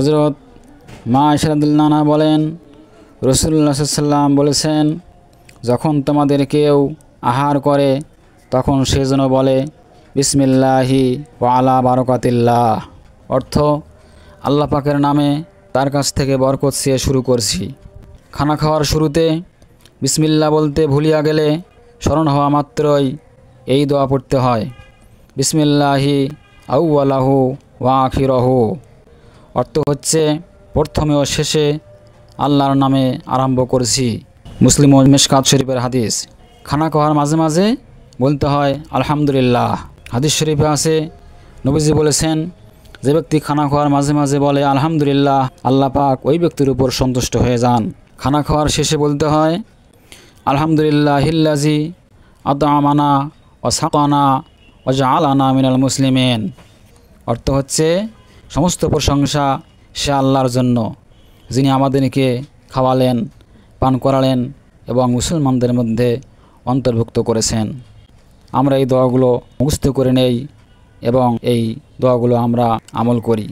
হযরত মা আয়েশা রাদিয়াল্লাহু আনহা বলেন, রাসূলুল্লাহ সাল্লাল্লাহু আলাইহি ওয়াসাল্লাম বলেছেন, যখন তোমাদের কেউ আহার করে তখন সে যেন বলে বিসমিল্লাহি ওয়া আলা বারাকাতিল্লাহ, অর্থ আল্লাহ পাকের নামে, তার কাছ থেকে বরকত চেয়ে শুরু করছি। খানা খাওয়ার শুরুতে বিসমিল্লাহ বলতে ভুলিয়া গেলে স্মরণ হওয়া মাত্রই এই দোয়া পড়তে হয়, বিসমিল্লাহি আউয়ালাহু ওয়া আখিরাহু, অর্থ হচ্ছে প্রথমে ও শেষে আল্লাহর নামে আরম্ভ করছি। মুসলিম ও মিশকাত শরীফের হাদিস। খানা খাওয়ার মাঝে মাঝে বলতে হয় আলহামদুলিল্লাহ। হাদিস শরীফে আছে, নবীজি বলেছেন, যে ব্যক্তি খানা খাওয়ার মাঝে মাঝে বলে আলহামদুলিল্লাহ, আল্লাহ পাক ওই ব্যক্তির উপর সন্তুষ্ট হয়ে যান। খানা খাওয়ার শেষে বলতে হয় আলহামদুলিল্লাহিল্লাযী আত'আমানা ওয়া সাকানা ওয়া জাআলানা মিনাল মুসলিমিন, অর্থ হচ্ছে সমস্ত প্রশংসা সে আল্লাহর জন্য, যিনি আমাদেরকে খাওয়ালেন, পান করালেন এবং মুসলমানদের মধ্যে অন্তর্ভুক্ত করেছেন। আমরা এই দোয়াগুলো মুখস্থ করে নেই এবং এই দোয়াগুলো আমরা আমল করি।